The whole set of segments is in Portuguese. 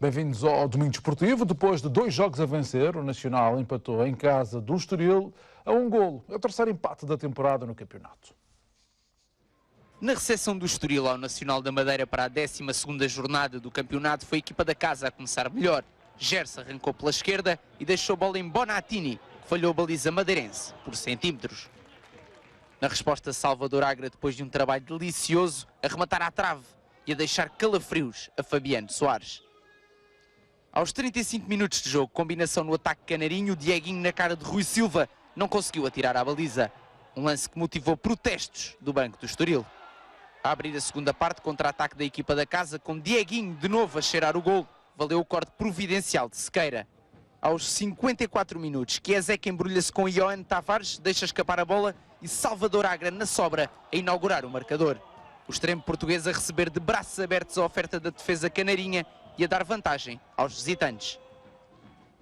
Bem-vindos ao Domingo Desportivo. Depois de 2 jogos a vencer, o Nacional empatou em casa do Estoril a 1 golo. É o terceiro empate da temporada no campeonato. Na recepção do Estoril ao Nacional da Madeira para a 12ª jornada do campeonato, foi a equipa da casa a começar melhor. Gerson arrancou pela esquerda e deixou a bola em Bonatini, que falhou a baliza madeirense por centímetros. Na resposta, Salvador Agra, depois de um trabalho delicioso, a rematar à trave e a deixar calafrios a Fabiano Soares. Aos 35 minutos de jogo, combinação no ataque canarinho, Dieguinho na cara de Rui Silva não conseguiu atirar à baliza. Um lance que motivou protestos do banco do Estoril. A abrir a segunda parte, contra-ataque da equipa da casa, com Dieguinho de novo a cheirar o golo, valeu o corte providencial de Sequeira. Aos 54 minutos, Chiesek embrulha-se com Ioane Tavares, deixa escapar a bola e Salvador Agra na sobra a inaugurar o marcador. O extremo português a receber de braços abertos a oferta da defesa canarinha e a dar vantagem aos visitantes.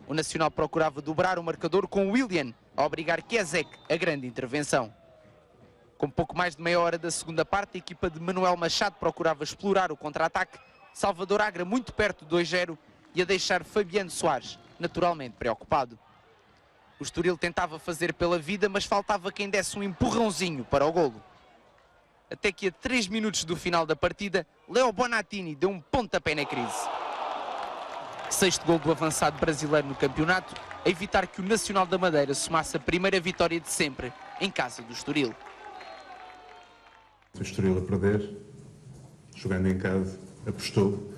O Nacional procurava dobrar o marcador com Willian a obrigar Chiesek a grande intervenção. Com pouco mais de meia hora da segunda parte, a equipa de Manuel Machado procurava explorar o contra-ataque, Salvador Agra muito perto do 2-0 e a deixar Fabiano Soares naturalmente preocupado. O Estoril tentava fazer pela vida, mas faltava quem desse um empurrãozinho para o golo. Até que a 3 minutos do final da partida, Leo Bonatini deu um pontapé na crise. 6º golo do avançado brasileiro no campeonato, a evitar que o Nacional da Madeira somasse a primeira vitória de sempre em casa do Estoril. O Estoril a perder, jogando em casa, apostou,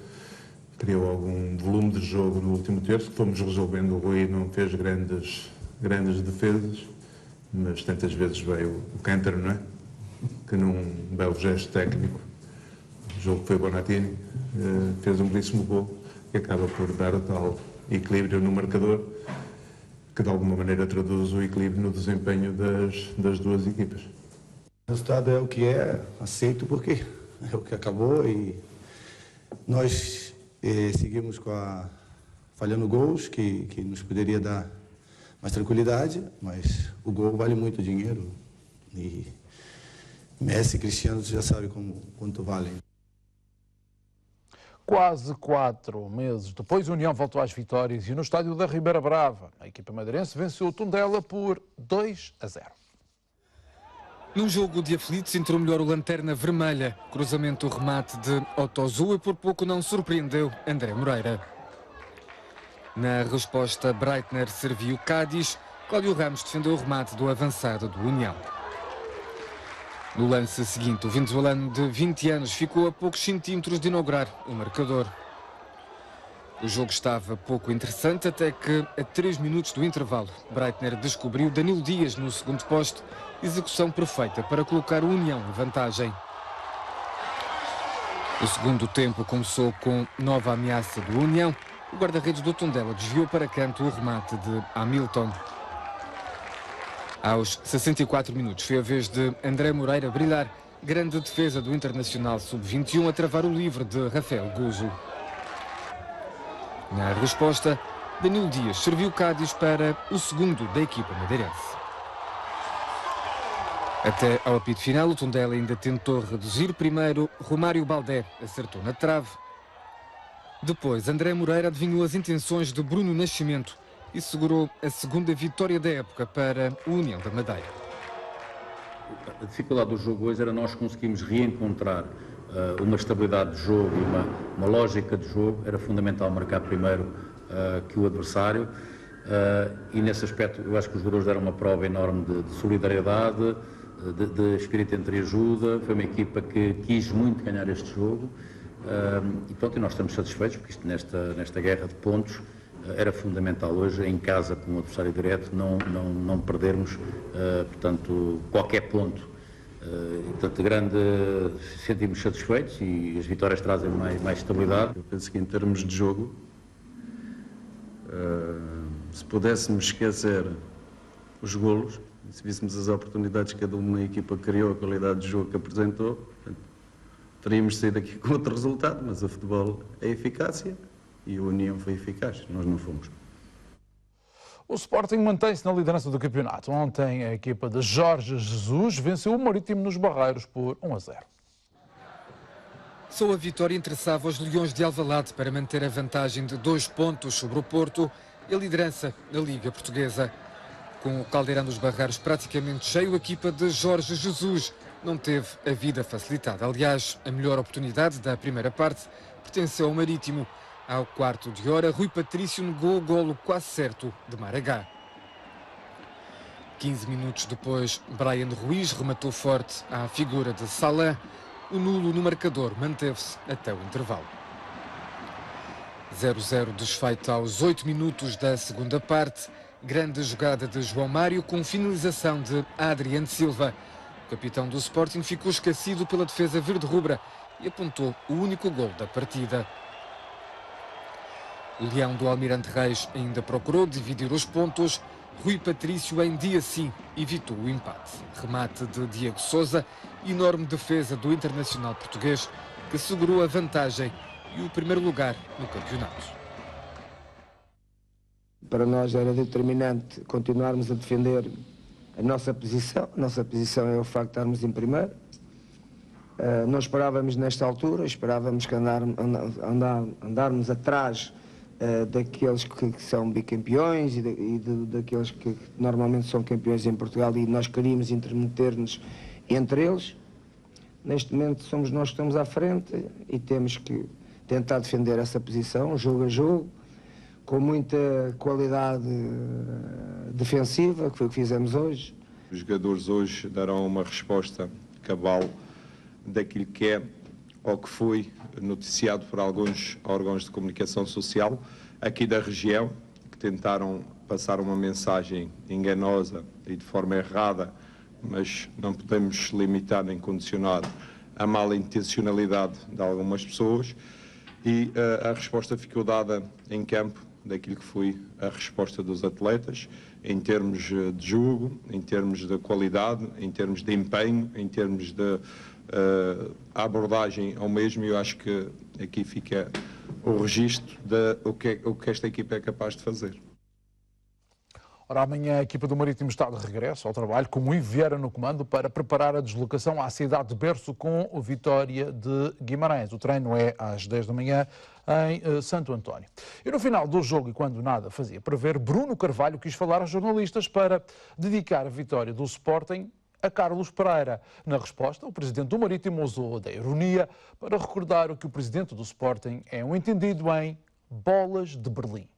criou algum volume de jogo no último terço, que fomos resolvendo. O Rui não fez grandes defesas, mas tantas vezes veio o Cântaro, não é? Que num belo gesto técnico, o jogo que foi Bonatini, fez um belíssimo gol que acaba por dar o tal equilíbrio no marcador, que de alguma maneira traduz o equilíbrio no desempenho das duas equipas. O resultado é o que é, aceito porque é o que acabou e nós seguimos falhando gols que nos poderia dar mais tranquilidade, mas o gol vale muito dinheiro e Messi e Cristiano já sabem quanto valem. Quase 4 meses depois, a União voltou às vitórias e no estádio da Ribeira Brava, a equipa madeirense venceu o Tondela por 2-0. Num jogo de aflitos, entrou melhor o Lanterna Vermelha. Cruzamento, remate de Otozu e por pouco não surpreendeu André Moreira. Na resposta, Breitner serviu Cádiz. Cláudio Ramos defendeu o remate do avançado do União. No lance seguinte, o venezuelano de 20 anos ficou a poucos centímetros de inaugurar o marcador. O jogo estava pouco interessante até que, a 3 minutos do intervalo, Breitner descobriu Danilo Dias no segundo poste, execução perfeita para colocar o União em vantagem. O segundo tempo começou com nova ameaça do União. O guarda-redes do Tondela desviou para canto o remate de Hamilton. Aos 64 minutos foi a vez de André Moreira brilhar. Grande defesa do Internacional Sub-21 a travar o livre de Rafael Guzzo. Na resposta, Danilo Dias serviu Cádiz para o segundo da equipa madeirense. Até ao apito final, o Tondela ainda tentou reduzir. Primeiro, Romário Baldé acertou na trave. Depois, André Moreira adivinhou as intenções de Bruno Nascimento e segurou a segunda vitória da época para o União da Madeira. A dificuldade do jogo hoje era nós conseguimos reencontrar uma estabilidade de jogo e uma lógica de jogo. Era fundamental marcar primeiro que o adversário e nesse aspecto eu acho que os jogadores deram uma prova enorme de solidariedade, de espírito entre ajuda. Foi uma equipa que quis muito ganhar este jogo e pronto, e nós estamos satisfeitos porque isto nesta guerra de pontos era fundamental hoje, em casa com o adversário direto, não perdermos portanto, qualquer ponto. Portanto, sentimos satisfeitos e as vitórias trazem mais estabilidade. Eu penso que em termos de jogo, se pudéssemos esquecer os golos, se víssemos as oportunidades que cada uma equipa criou, a qualidade de jogo que apresentou, teríamos saído aqui com outro resultado, mas o futebol é eficácia e a União foi eficaz, nós não fomos. O Sporting mantém-se na liderança do campeonato. Ontem a equipa de Jorge Jesus venceu o Marítimo nos Barreiros por 1-0. Só a vitória interessava os Leões de Alvalade para manter a vantagem de 2 pontos sobre o Porto e a liderança da Liga Portuguesa. Com o Caldeirão dos Barreiros praticamente cheio, a equipa de Jorge Jesus não teve a vida facilitada. Aliás, a melhor oportunidade da primeira parte pertenceu ao Marítimo. Ao quarto de hora, Rui Patrício negou o golo quase certo de Maragá. 15 minutos depois, Brian Ruiz rematou forte à figura de Salah. O nulo no marcador manteve-se até o intervalo. 0-0 desfeito aos 8 minutos da segunda parte. Grande jogada de João Mário com finalização de Adriano Silva. O capitão do Sporting ficou esquecido pela defesa verde-rubra e apontou o único gol da partida. O Leão do Almirante Reis ainda procurou dividir os pontos. Rui Patrício, em dia sim, evitou o empate. Remate de Diego Sousa, enorme defesa do internacional português, que segurou a vantagem e o primeiro lugar no campeonato. Para nós era determinante continuarmos a defender a nossa posição. A nossa posição é o facto de estarmos em primeiro. Não esperávamos nesta altura, esperávamos que andarmos atrás daqueles que são bicampeões e daqueles que normalmente são campeões em Portugal, e nós queríamos intermeter-nos entre eles. Neste momento somos nós que estamos à frente e temos que tentar defender essa posição, jogo a jogo, com muita qualidade defensiva, que foi o que fizemos hoje. Os jogadores hoje darão uma resposta cabal daquilo que é ou que foi noticiado por alguns órgãos de comunicação social aqui da região, que tentaram passar uma mensagem enganosa e de forma errada, mas não podemos limitar nem condicionar a mala intencionalidade de algumas pessoas, e a resposta ficou dada em campo daquilo que foi a resposta dos atletas, em termos de jogo, em termos de qualidade, em termos de empenho, em termos de abordagem ao mesmo. E eu acho que aqui fica o registro de o que esta equipa é capaz de fazer. Ora, amanhã a equipa do Marítimo está de regresso ao trabalho, com o Ivo Vieira no comando, para preparar a deslocação à cidade de berço com o Vitória de Guimarães. O treino é às 10 da manhã em Santo António. E no final do jogo, e quando nada fazia prever, Bruno Carvalho quis falar aos jornalistas para dedicar a vitória do Sporting a Carlos Pereira. Na resposta, o presidente do Marítimo usou da ironia para recordar o que o presidente do Sporting é um entendido em bolas de Berlim.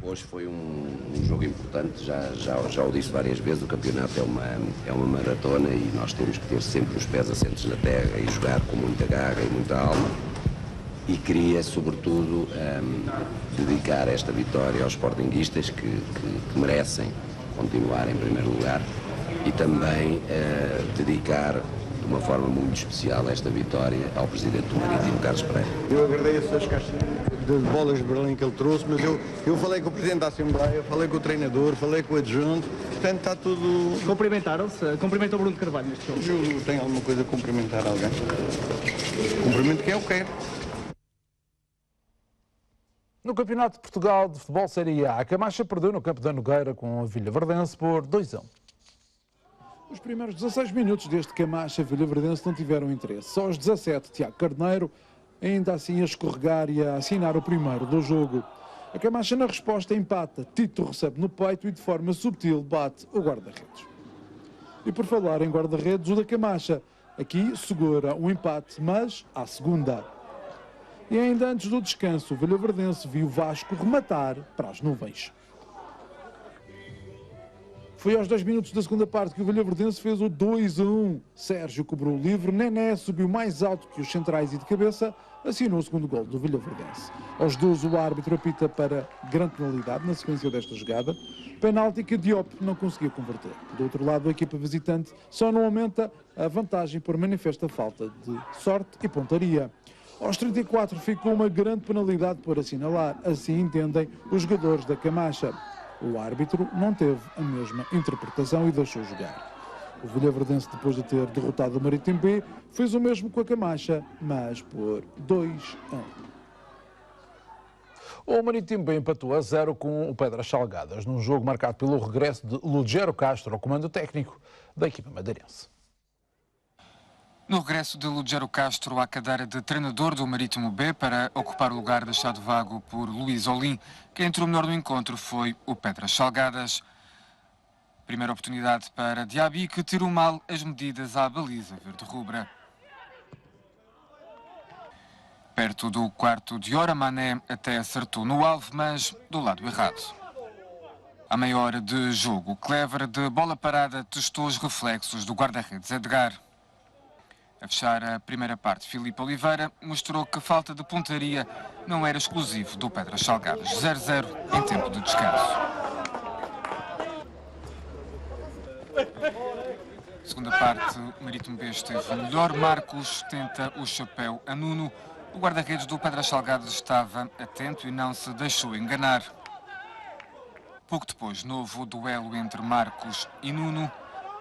Hoje foi um jogo importante, já o disse várias vezes, o campeonato é uma maratona e nós temos que ter sempre os pés assentes na terra e jogar com muita garra e muita alma. E queria, sobretudo, dedicar esta vitória aos sportinguistas que merecem continuar em primeiro lugar, e também dedicar de uma forma muito especial esta vitória ao presidente do Marítimo, Carlos Pereira. Eu agradeço as caixas de bolas de Berlim que ele trouxe, mas eu falei com o presidente da Assembleia, falei com o treinador, falei com o adjunto, portanto está tudo... Cumprimentaram-se? Cumprimentou o Bruno Carvalho neste jogo? Eu tenho alguma coisa a cumprimentar alguém? Cumprimento quem eu quero. No Campeonato de Portugal de Futebol Série A, a Camacha perdeu no campo da Nogueira com a Vilhaverdense por 2-1. Os primeiros 16 minutos deste Camacha Vilhaverdense não tiveram interesse. Só aos 17, Tiago Carneiro ainda assim a escorregar e a assinar o primeiro do jogo. A Camacha, na resposta, empata. Tito recebe no peito e de forma subtil bate o guarda-redes. E por falar em guarda-redes, o da Camacha aqui segura um empate, mas à segunda. E ainda antes do descanso, o Vilhaverdense viu o Vasco rematar para as nuvens. Foi aos 10 minutos da segunda parte que o Vilhaverdense fez o 2-1. Sérgio cobrou o livre, Nené subiu mais alto que os centrais e de cabeça assinou o segundo gol do Vilhaverdense. Aos 12 o árbitro apita para grande penalidade na sequência desta jogada. Penalti que Diop não conseguiu converter. Do outro lado, a equipa visitante só não aumenta a vantagem por manifesta falta de sorte e pontaria. Aos 34 ficou uma grande penalidade por assinalar, assim entendem os jogadores da Camacha. O árbitro não teve a mesma interpretação e deixou jogar. O Vilhaverdense, depois de ter derrotado o Marítimo B, fez o mesmo com a Camacha, mas por 2-1. O Marítimo B empatou a 0 com o Pedras Salgadas, num jogo marcado pelo regresso de Lugero Castro ao comando técnico da equipa madeirense. No regresso de Lugero Castro à cadeira de treinador do Marítimo B para ocupar o lugar deixado vago por Luís Olim, quem entrou melhor no encontro foi o Pedras Salgadas. Primeira oportunidade para Diaby, que tirou mal as medidas à baliza verde-rubra. Perto do quarto de hora, Mané até acertou no alvo, mas do lado errado. À meia hora de jogo, Clever, de bola parada, testou os reflexos do guarda-redes Edgar. A fechar a primeira parte, Filipe Oliveira mostrou que a falta de pontaria não era exclusivo do Pedras Salgadas. 0-0 em tempo de descanso. Segunda parte, o Marítimo B esteve melhor. Marcos tenta o chapéu a Nuno. O guarda-redes do Pedras Salgadas estava atento e não se deixou enganar. Pouco depois, novo duelo entre Marcos e Nuno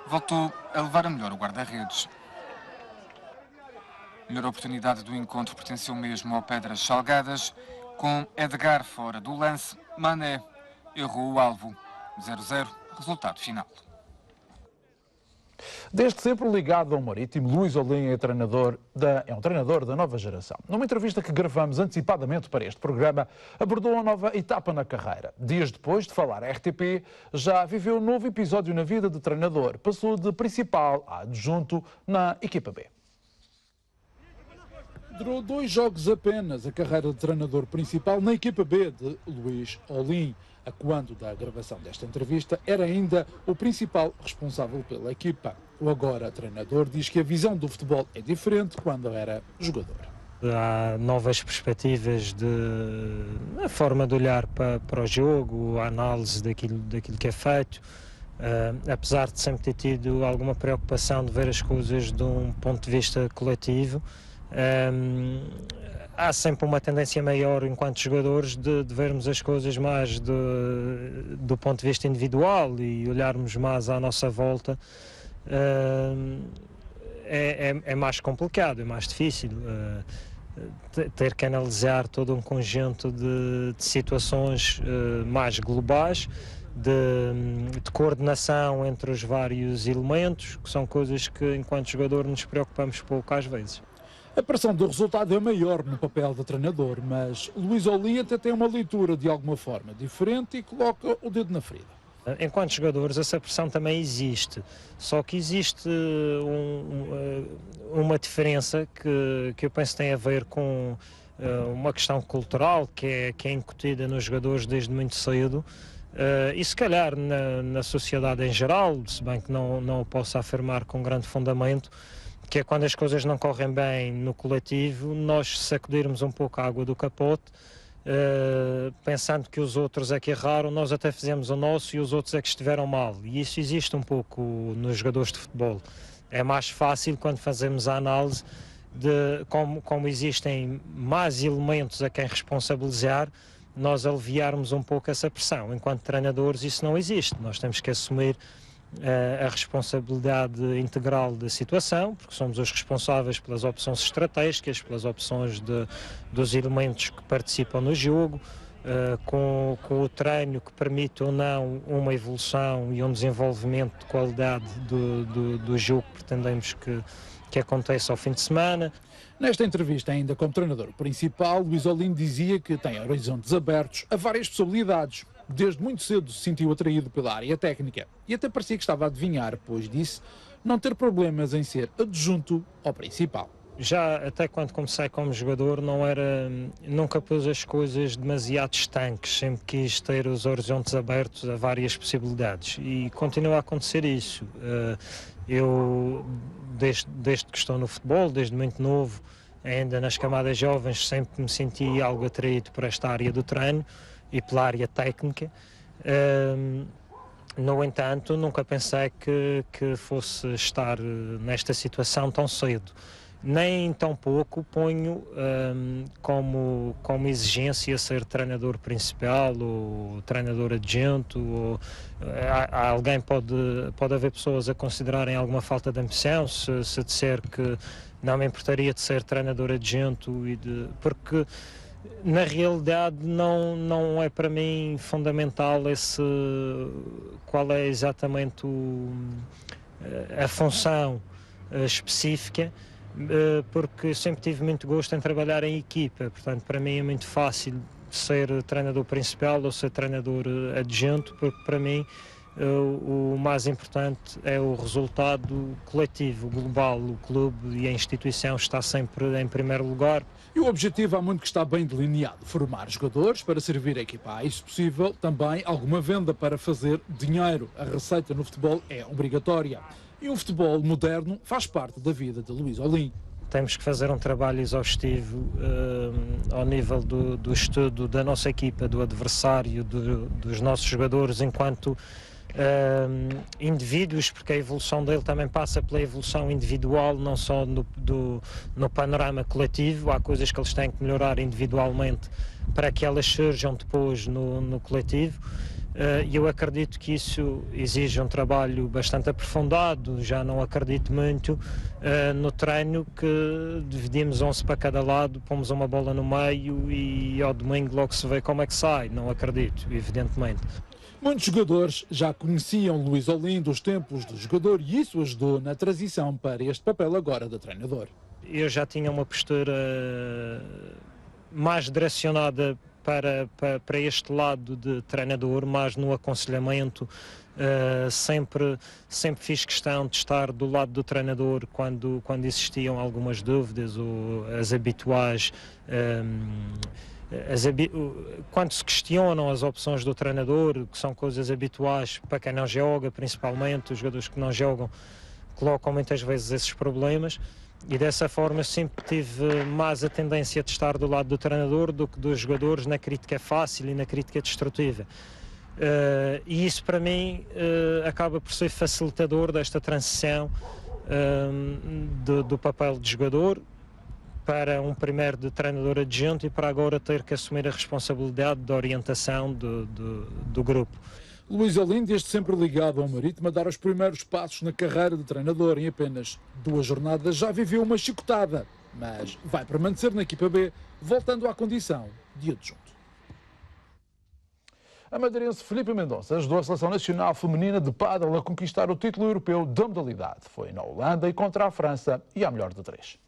voltou a levar a melhor o guarda-redes. Melhor oportunidade do encontro pertenceu mesmo ao Pedras Salgadas, com Edgar fora do lance. Mané errou o alvo. 0-0, resultado final. Desde sempre ligado ao Marítimo, Luís Olim é um treinador da nova geração. Numa entrevista que gravamos antecipadamente para este programa, abordou a nova etapa na carreira. Dias depois de falar à RTP, já viveu um novo episódio na vida de treinador. Passou de principal a adjunto na equipa B. Durou 2 jogos apenas a carreira de treinador principal na equipa B de Luís Olim. A quando da gravação desta entrevista, era ainda o principal responsável pela equipa. O agora treinador diz que a visão do futebol é diferente quando era jogador. Há novas perspectivas a forma de olhar para o jogo, a análise daquilo que é feito. Apesar de sempre ter tido alguma preocupação de ver as coisas de um ponto de vista coletivo, há sempre uma tendência maior enquanto jogadores de vermos as coisas mais do ponto de vista individual e olharmos mais à nossa volta. É mais complicado, é mais difícil ter que analisar todo um conjunto de situações mais globais, de coordenação entre os vários elementos, que são coisas que enquanto jogador nos preocupamos pouco às vezes. A pressão do resultado é maior no papel de treinador, mas Luís Olim até tem uma leitura de alguma forma diferente e coloca o dedo na ferida. Enquanto jogadores essa pressão também existe, só que existe uma diferença que eu penso tem a ver com uma questão cultural que é incutida nos jogadores desde muito cedo, e se calhar na sociedade em geral, se bem que não o posso afirmar com grande fundamento, que é quando as coisas não correm bem no coletivo, nós sacudirmos um pouco a água do capote, pensando que os outros é que erraram, nós até fizemos o nosso e os outros é que estiveram mal. E isso existe um pouco nos jogadores de futebol. É mais fácil quando fazemos a análise de como existem mais elementos a quem responsabilizar, nós aliviarmos um pouco essa pressão. Enquanto treinadores isso não existe, nós temos que assumir a responsabilidade integral da situação, porque somos os responsáveis pelas opções estratégicas, pelas opções dos elementos que participam no jogo, com o treino que permite ou não uma evolução e um desenvolvimento de qualidade do jogo que pretendemos que aconteça ao fim de semana. Nesta entrevista, ainda como treinador principal, Luís Olim dizia que tem horizontes abertos a várias possibilidades. Desde muito cedo se sentiu atraído pela área técnica e até parecia que estava a adivinhar, pois disse não ter problemas em ser adjunto ao principal. Já até quando comecei como jogador nunca pus as coisas demasiado estanques, sempre quis ter os horizontes abertos a várias possibilidades e continua a acontecer isso. Eu, desde que estou no futebol, desde muito novo, ainda nas camadas jovens, sempre me senti algo atraído por esta área do treino e pela área técnica. No entanto, nunca pensei que fosse estar nesta situação tão cedo. Nem tão pouco ponho como exigência ser treinador principal ou treinador adjunto. Alguém pode haver pessoas a considerarem alguma falta de ambição se disser que não me importaria de ser treinador adjunto, porque na realidade não é para mim fundamental qual é exatamente a função específica. porque sempre tive muito gosto em trabalhar em equipa, portanto para mim é muito fácil ser treinador principal ou ser treinador adjunto, porque para mim o mais importante é o resultado coletivo, global. O clube e a instituição está sempre em primeiro lugar. E o objetivo há muito que está bem delineado: formar jogadores para servir a equipa. Há, se possível, também alguma venda para fazer dinheiro. A receita no futebol é obrigatória. E um futebol moderno faz parte da vida de Luís Olim. Temos que fazer um trabalho exaustivo ao nível do estudo da nossa equipa, do adversário, dos nossos jogadores enquanto indivíduos, porque a evolução dele também passa pela evolução individual, não só no panorama coletivo. Há coisas que eles têm que melhorar individualmente para que elas surjam depois no coletivo. E eu acredito que isso exige um trabalho bastante aprofundado. Já não acredito muito no treino que dividimos 11 para cada lado, pomos uma bola no meio e ao domingo logo se vê como é que sai. Não acredito, evidentemente. Muitos jogadores já conheciam Luís Olim dos tempos de jogador e isso ajudou na transição para este papel agora de treinador. Eu já tinha uma postura mais direcionada para este lado de treinador, mais no aconselhamento. Sempre fiz questão de estar do lado do treinador quando existiam algumas dúvidas ou as habituais. Quando se questionam as opções do treinador, que são coisas habituais para quem não joga, principalmente os jogadores que não jogam colocam muitas vezes esses problemas, e dessa forma sempre tive mais a tendência de estar do lado do treinador do que dos jogadores na crítica fácil e na crítica destrutiva. E isso para mim acaba por ser facilitador desta transição do papel de jogador para um primeiro de treinador adjunto e para agora ter que assumir a responsabilidade da orientação do grupo. Luís Olim, desde sempre ligado ao Marítimo, a dar os primeiros passos na carreira de treinador. Em apenas 2 jornadas já viveu uma chicotada, mas vai permanecer na equipa B, voltando à condição de adjunto. A madeirense Filipe Mendonça ajudou a Seleção Nacional Feminina de Pádel a conquistar o título europeu da modalidade. Foi na Holanda e contra a França e à melhor de 3.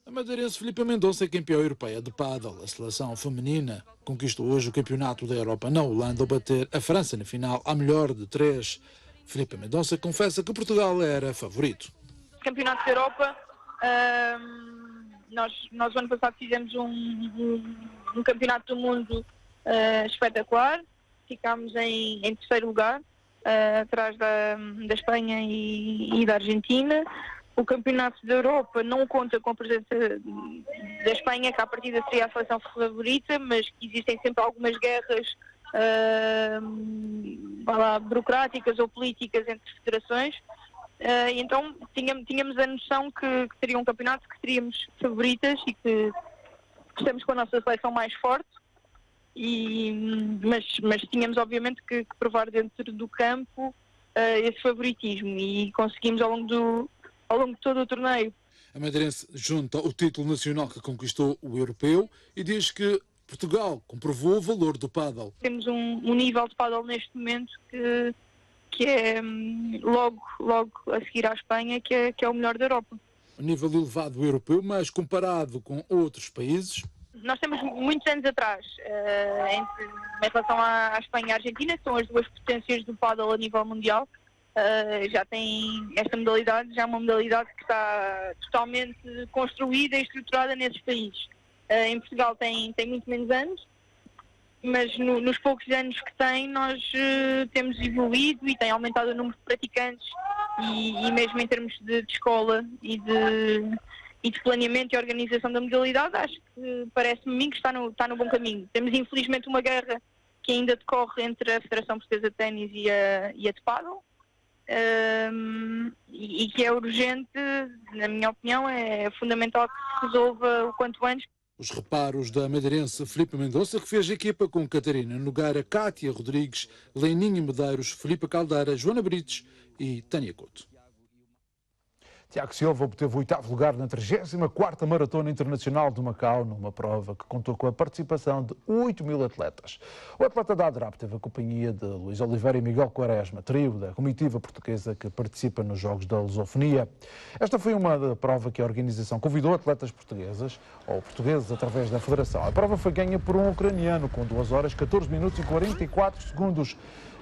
A madeirense Filipe Mendonça é campeã europeia de pádel. A seleção feminina conquistou hoje o campeonato da Europa na Holanda ao bater a França na final à melhor de 3. Filipe Mendonça confessa que Portugal era favorito. Campeonato da Europa, nós o ano passado fizemos um campeonato do mundo espetacular. Ficámos em terceiro lugar, atrás da Espanha e da Argentina. O campeonato da Europa não conta com a presença da Espanha, que à partida seria a seleção favorita, mas que existem sempre algumas guerras burocráticas ou políticas entre federações. E então tínhamos a noção que seria um campeonato que seríamos favoritas e que estamos com a nossa seleção mais forte. Mas tínhamos obviamente que provar dentro do campo esse favoritismo e conseguimos ao longo de todo o torneio. A madeirense junta o título nacional que conquistou o europeu e diz que Portugal comprovou o valor do pádel. Temos um nível de pádel neste momento que é logo a seguir à Espanha, que é o melhor da Europa. Um nível elevado europeu, mas comparado com outros países. Nós temos muitos anos atrás, em relação à Espanha e à Argentina, que são as duas potências do pádel a nível mundial. Já tem esta modalidade, já é uma modalidade que está totalmente construída e estruturada nesses países. Em Portugal tem muito menos anos, mas nos poucos anos que tem nós temos evoluído e tem aumentado o número de praticantes e mesmo em termos de escola e de planeamento e organização da modalidade, acho que parece-me a mim que está no bom caminho. Temos infelizmente uma guerra que ainda decorre entre a Federação Portuguesa de Ténis e a de Pádel. E que é urgente, na minha opinião, é fundamental que se resolva o quanto antes. Os reparos da madeirense Filipe Mendonça, que fez equipa com Catarina Nogueira, Cátia Rodrigues, Leninha Medeiros, Filipe Caldeira, Joana Brites e Tânia Couto. Tiago Silva obteve o 8º lugar na 34ª Maratona Internacional de Macau, numa prova que contou com a participação de 8.000 atletas. O atleta da ADRAP teve a companhia de Luís Oliveira e Miguel Quaresma, trio da comitiva portuguesa que participa nos Jogos da Lusofonia. Esta foi uma prova que a organização convidou atletas portuguesas, ou portugueses, através da federação. A prova foi ganha por um ucraniano, com 2 horas, 14 minutos e 44 segundos.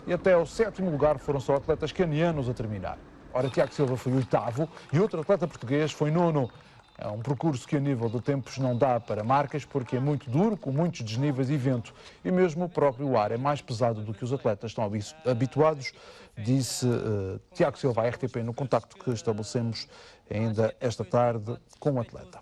E até ao 7º lugar foram só atletas canianos a terminar. Ora, Tiago Silva foi 8º e outro atleta português foi 9º. É um percurso que a nível de tempos não dá para marcas porque é muito duro, com muitos desníveis e vento. E mesmo o próprio ar é mais pesado do que os atletas estão habituados, disse Tiago Silva à RTP no contacto que estabelecemos ainda esta tarde com o atleta.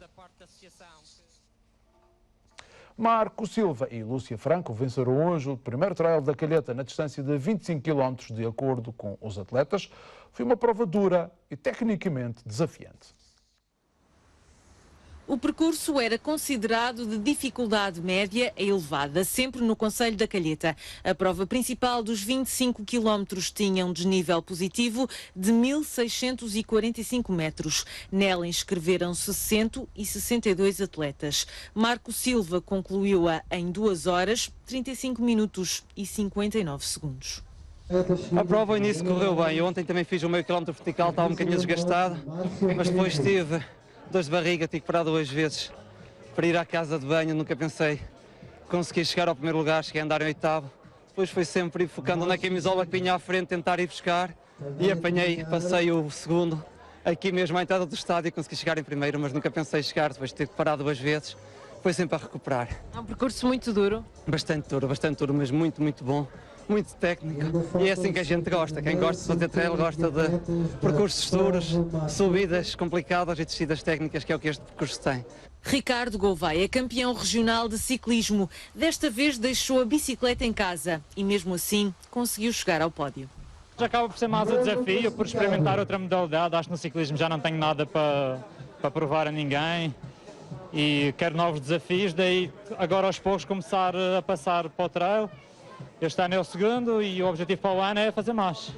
Marco Silva e Lúcia Franco venceram hoje o primeiro trail da Calheta na distância de 25 km, de acordo com os atletas. Foi uma prova dura e tecnicamente desafiante. O percurso era considerado de dificuldade média a elevada, sempre no concelho da Calheta. A prova principal dos 25 km tinha um desnível positivo de 1.645 metros. Nela inscreveram-se 162 atletas. Marco Silva concluiu-a em 2 horas, 35 minutos e 59 segundos. A prova ao início correu bem. Eu ontem também fiz o meio quilómetro vertical, estava um bocadinho desgastado, mas depois tive dores de barriga, tive que parar 2 vezes para ir à casa de banho. Nunca pensei conseguir chegar ao primeiro lugar, cheguei a andar em 8º. Depois foi sempre ir focando na camisola que vinha à frente, tentar ir buscar, e apanhei, passei o segundo aqui mesmo à entrada do estádio e consegui chegar em primeiro, mas nunca pensei chegar, depois de ter que parar 2 vezes. Foi sempre a recuperar. É um percurso muito duro? Bastante duro, mas muito, muito bom. Muito técnico, e é assim que a gente gosta. Quem gosta de fazer trail gosta de percursos duros, subidas complicadas e descidas técnicas, que é o que este percurso tem. Ricardo Gouveia é campeão regional de ciclismo. Desta vez deixou a bicicleta em casa e mesmo assim conseguiu chegar ao pódio. Já acaba por ser mais um desafio, por experimentar outra modalidade. Acho que no ciclismo já não tenho nada para provar a ninguém e quero novos desafios, daí agora aos poucos começar a passar para o trail. Este ano é o segundo e o objetivo para o ano é fazer mais.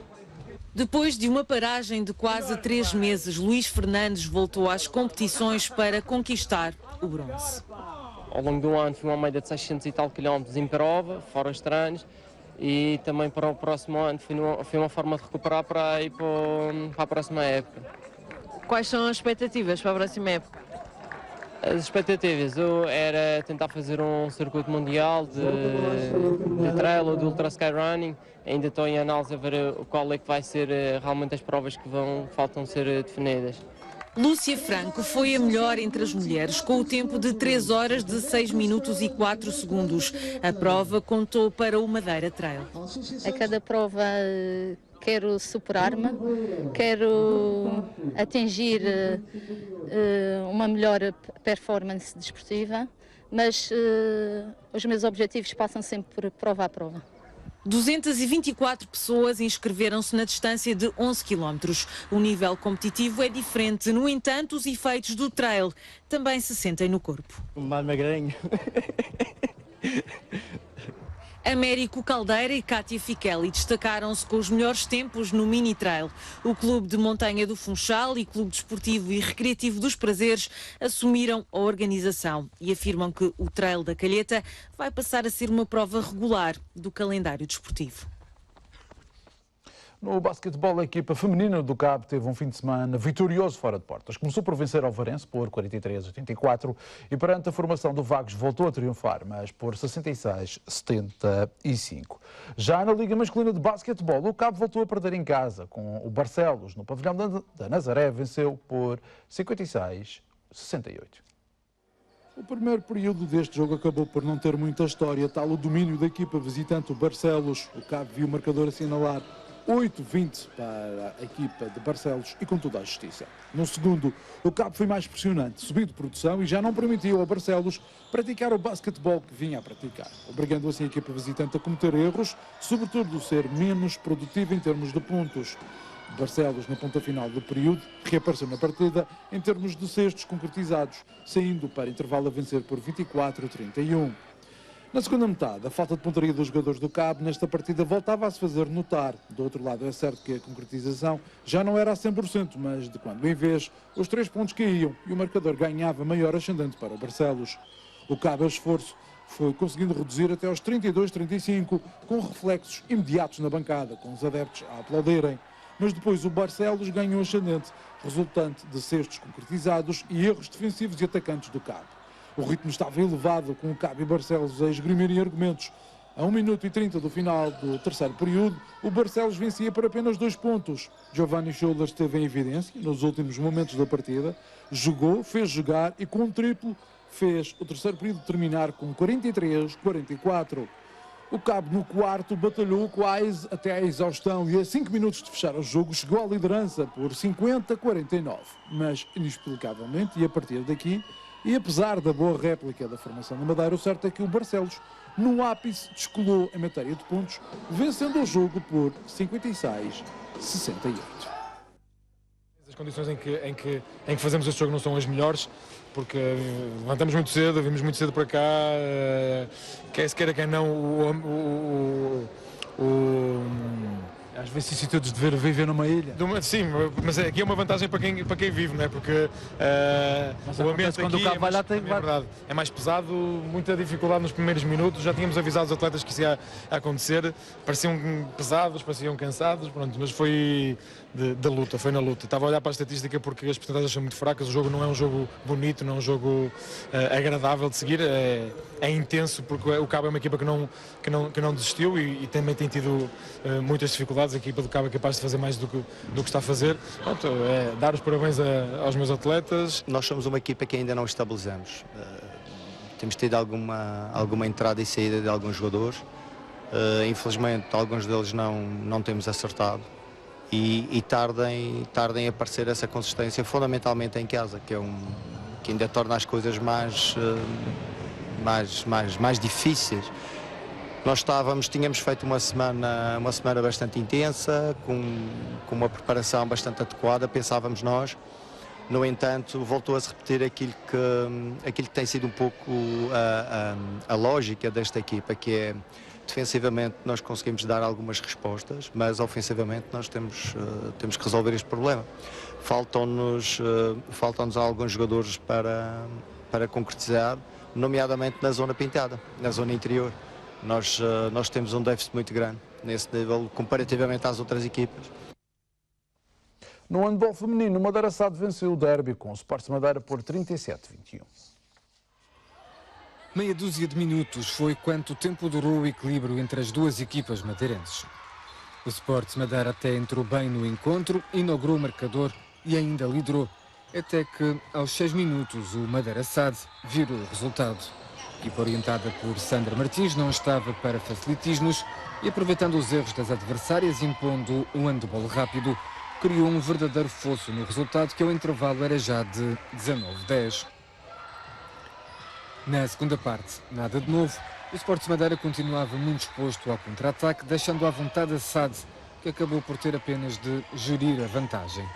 Depois de uma paragem de quase 3 meses, Luís Fernandes voltou às competições para conquistar o bronze. Ao longo do ano fui uma média de 600 e tal quilómetros em prova, fora os treinos, e também para o próximo ano foi uma forma de recuperar para ir para a próxima época. Quais são as expectativas para a próxima época? As expectativas era tentar fazer um circuito mundial de trail ou de ultra skyrunning. Ainda estou em análise a ver qual é que vai ser realmente as provas que faltam ser definidas. Lúcia Franco foi a melhor entre as mulheres, com o tempo de 3 horas, 16 minutos e 4 segundos. A prova contou para o Madeira Trail. A cada prova quero superar-me, quero atingir uma melhor performance desportiva, mas os meus objetivos passam sempre por prova a prova. 224 pessoas inscreveram-se na distância de 11 km. O nível competitivo é diferente, no entanto, os efeitos do trail também se sentem no corpo. Mais magrinho. Américo Caldeira e Cátia Fichelli destacaram-se com os melhores tempos no mini trail. O Clube de Montanha do Funchal e Clube Desportivo e Recreativo dos Prazeres assumiram a organização e afirmam que o Trail da Calheta vai passar a ser uma prova regular do calendário desportivo. No basquetebol, a equipa feminina do Cabo teve um fim de semana vitorioso fora de portas. Começou por vencer ao Varense por 43-84 e perante a formação do Vagos voltou a triunfar, mas por 66-75. Já na Liga Masculina de Basquetebol, o Cabo voltou a perder em casa, com o Barcelos no pavilhão da Nazaré, venceu por 56-68. O primeiro período deste jogo acabou por não ter muita história, tal o domínio da equipa visitante, o Barcelos. O Cabo viu o marcador assinalar 8-20 para a equipa de Barcelos e com toda a justiça. No segundo, o Cabo foi mais pressionante, subiu de produção e já não permitiu ao Barcelos praticar o basquetebol que vinha a praticar, obrigando assim a equipa visitante a cometer erros, sobretudo ser menos produtiva em termos de pontos. Barcelos, na ponta final do período, reapareceu na partida em termos de cestos concretizados, saindo para intervalo a vencer por 24-31. Na segunda metade, a falta de pontaria dos jogadores do Cabo nesta partida voltava a se fazer notar. Do outro lado, é certo que a concretização já não era a 100%, mas de quando em vez, os 3 pontos caíam e o marcador ganhava maior ascendente para o Barcelos. O Cabo, a esforço, foi conseguindo reduzir até aos 32-35, com reflexos imediatos na bancada, com os adeptos a aplaudirem. Mas depois o Barcelos ganhou ascendente, resultante de cestos concretizados e erros defensivos e atacantes do Cabo. O ritmo estava elevado, com o Cabo e Barcelos a esgrimirem argumentos. A 1 minuto e 30 do final do terceiro período, o Barcelos vencia por apenas 2 pontos. Giovanni Schuller esteve em evidência nos últimos momentos da partida, jogou, fez jogar e com um triplo fez o terceiro período terminar com 43-44. O Cabo no quarto batalhou quase até à exaustão e a 5 minutos de fechar o jogo chegou à liderança por 50-49. Mas inexplicavelmente, e a partir daqui, e apesar da boa réplica da formação da Madeira, o certo é que o Barcelos, no ápice, descolou em matéria de pontos, vencendo o jogo por 56-68. As condições em que fazemos este jogo não são as melhores, porque levantamos muito cedo, vimos muito cedo para cá, quer se queira, quer não, às vicissitudes de viver numa ilha. Sim, mas aqui é uma vantagem para quem vive, não é? Porque o ambiente aqui é verdade, é mais pesado, muita dificuldade nos primeiros minutos. Já tínhamos avisado os atletas que isso ia acontecer, pareciam pesados, pareciam cansados, pronto, mas foi da luta, foi na luta. Estava a olhar para a estatística porque as porcentagens são muito fracas, o jogo não é um jogo bonito, não é um jogo agradável de seguir, é intenso, porque o Cabo é uma equipa que não desistiu e também tem tido muitas dificuldades. A equipa do Cabo é capaz de fazer mais do que está a fazer. Pronto, dar os parabéns aos meus atletas. Nós somos uma equipa que ainda não estabilizamos. Temos tido alguma entrada e saída de alguns jogadores. Infelizmente, alguns deles não temos acertado. E tardem a aparecer essa consistência, fundamentalmente em casa, que ainda torna as coisas mais difíceis. Nós tínhamos feito uma semana bastante intensa, com uma preparação bastante adequada, pensávamos nós. No entanto, voltou a se repetir aquilo que tem sido um pouco a lógica desta equipa, que é, defensivamente nós conseguimos dar algumas respostas, mas ofensivamente nós temos que resolver este problema. Faltam-nos alguns jogadores para concretizar, nomeadamente na zona pintada, na zona interior. Nós temos um déficit muito grande nesse nível, comparativamente às outras equipas. No handball feminino, o Madeira SAD venceu o derby com o Sports Madeira por 37-21. Meia dúzia de minutos foi quanto tempo durou o equilíbrio entre as duas equipas madeirenses. O Sports Madeira até entrou bem no encontro, inaugurou o marcador e ainda liderou, até que aos 6 minutos o Madeira SAD virou o resultado. A equipa orientada por Sandra Martins não estava para facilitismos e, aproveitando os erros das adversárias, impondo um handball rápido, criou um verdadeiro fosso no resultado, que ao intervalo era já de 19-10. Na segunda parte, nada de novo, o Sports Madeira continuava muito exposto ao contra-ataque, deixando à vontade a SAD, que acabou por ter apenas de gerir a vantagem.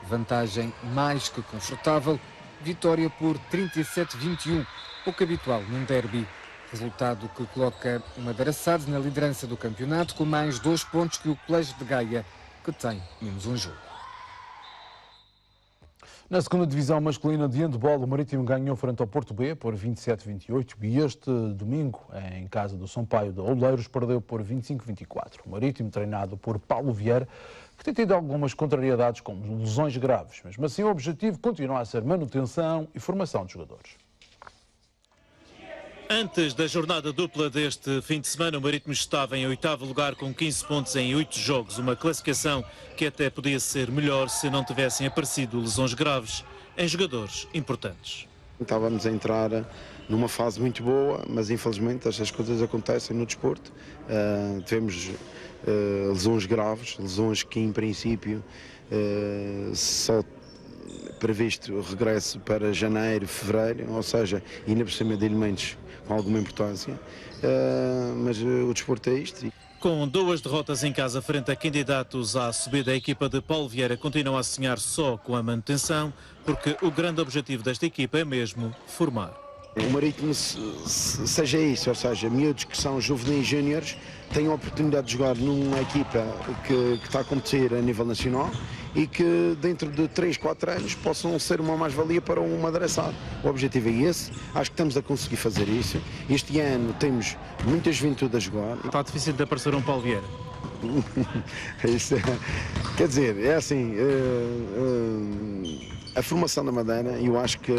Vantagem mais que confortável, vitória por 37-21, pouco habitual num derby. Resultado que coloca o Madeira SAD na liderança do campeonato, com mais 2 pontos que o Colégio de Gaia, que tem menos um jogo. Na segunda divisão masculina de handball, o Marítimo ganhou frente ao Porto B por 27-28 e este domingo, em casa do Sampaio de Oleiros, perdeu por 25-24. O Marítimo, treinado por Paulo Vieira, que tem tido algumas contrariedades como lesões graves, mesmo assim o objetivo continua a ser manutenção e formação de jogadores. Antes da jornada dupla deste fim de semana, o Marítimo estava em 8º lugar com 15 pontos em 8 jogos, uma classificação que até podia ser melhor se não tivessem aparecido lesões graves em jogadores importantes. Estávamos a entrar numa fase muito boa, mas infelizmente estas coisas acontecem no desporto. Tivemos lesões graves, lesões que em princípio só previsto regresso para janeiro, fevereiro, ou seja, ainda por cima de elementos com alguma importância, mas o desporto é isto. Com 2 derrotas em casa frente a candidatos à subida, a equipa de Paulo Vieira continua a sonhar só com a manutenção, porque o grande objetivo desta equipa é mesmo formar. O Marítimo seja isso, ou seja, miúdos que são juvenis e júniores têm a oportunidade de jogar numa equipa que está a competir a nível nacional e que dentro de 3, 4 anos possam ser uma mais-valia para um madressado. O objetivo é esse, acho que estamos a conseguir fazer isso. Este ano temos muita juventude a jogar. Está difícil de aparecer um Paulo Vieira. Isso, quer dizer, é assim, a formação da Madeira, eu acho que